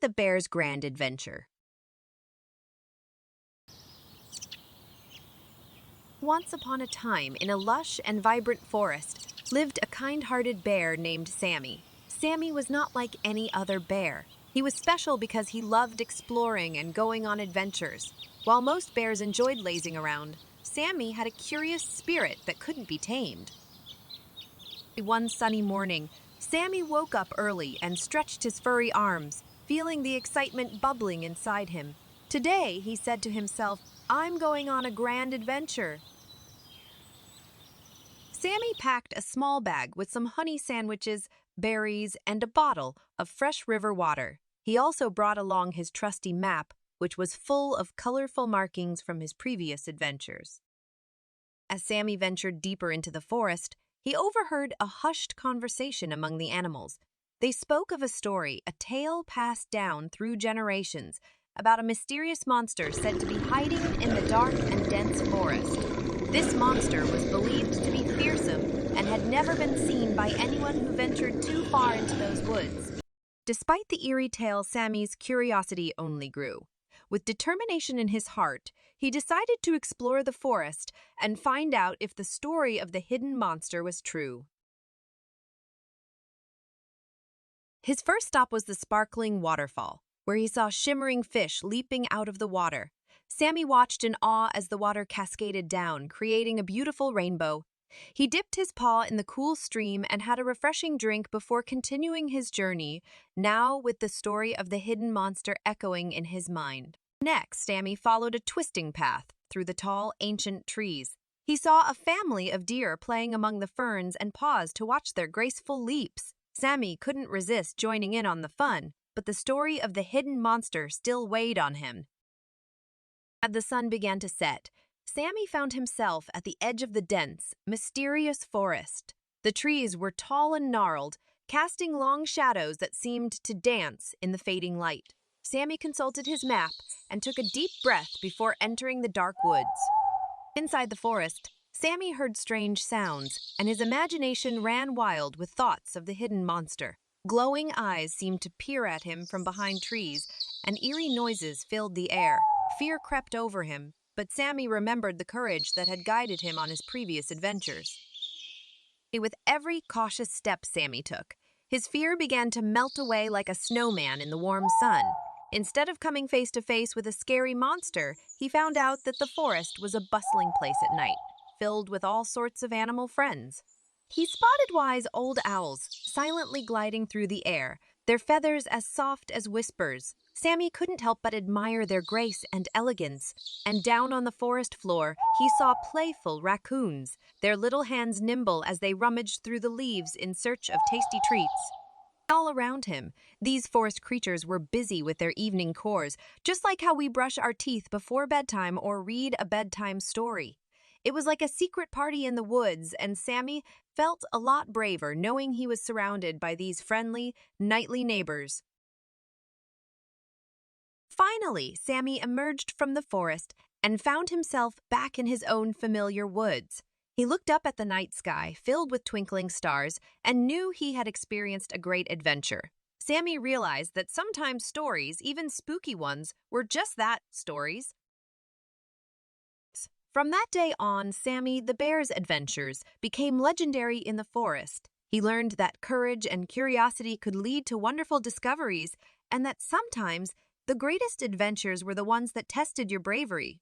the bear's grand adventure. Once upon a time, in a lush and vibrant forest, lived a kind-hearted bear named Sammy. Sammy was not like any other bear. He was special because he loved exploring and going on adventures. While most bears enjoyed lazing around, Sammy had a curious spirit that couldn't be tamed. One sunny morning, Sammy woke up early and stretched his furry arms, feeling the excitement bubbling inside him. Today, he said to himself, "I'm going on a grand adventure." Sammy packed a small bag with some honey sandwiches, berries, and a bottle of fresh river water. He also brought along his trusty map, which was full of colorful markings from his previous adventures. As Sammy ventured deeper into the forest, he overheard a hushed conversation among the animals. They spoke of a story, a tale passed down through generations, about a mysterious monster said to be hiding in the dark and dense forest. This monster was believed to be fearsome and had never been seen by anyone who ventured too far into those woods. Despite the eerie tale, Sammy's curiosity only grew. With determination in his heart, he decided to explore the forest and find out if the story of the hidden monster was true. His first stop was the sparkling waterfall, where he saw shimmering fish leaping out of the water. Sammy watched in awe as the water cascaded down, creating a beautiful rainbow. He dipped his paw in the cool stream and had a refreshing drink before continuing his journey, now with the story of the hidden monster echoing in his mind. Next, Sammy followed a twisting path through the tall, ancient trees. He saw a family of deer playing among the ferns and paused to watch their graceful leaps. Sammy couldn't resist joining in on the fun, but the story of the hidden monster still weighed on him. As the sun began to set, Sammy found himself at the edge of the dense, mysterious forest. The trees were tall and gnarled, casting long shadows that seemed to dance in the fading light. Sammy consulted his map and took a deep breath before entering the dark woods. Inside the forest, Sammy heard strange sounds, and his imagination ran wild with thoughts of the hidden monster. Glowing eyes seemed to peer at him from behind trees, and eerie noises filled the air. Fear crept over him, but Sammy remembered the courage that had guided him on his previous adventures. With every cautious step Sammy took, his fear began to melt away like a snowman in the warm sun. Instead of coming face to face with a scary monster, he found out that the forest was a bustling place at night, filled with all sorts of animal friends. He spotted wise old owls silently gliding through the air, their feathers as soft as whispers. Sammy couldn't help but admire their grace and elegance, and down on the forest floor, he saw playful raccoons, their little hands nimble as they rummaged through the leaves in search of tasty treats. All around him, these forest creatures were busy with their evening chores, just like how we brush our teeth before bedtime or read a bedtime story. It was like a secret party in the woods, and Sammy felt a lot braver knowing he was surrounded by these friendly, nightly neighbors. Finally, Sammy emerged from the forest and found himself back in his own familiar woods. He looked up at the night sky, filled with twinkling stars, and knew he had experienced a great adventure. Sammy realized that sometimes stories, even spooky ones, were just that, stories. From that day on, Sammy the bear's adventures became legendary in the forest. He learned that courage and curiosity could lead to wonderful discoveries, and that sometimes the greatest adventures were the ones that tested your bravery.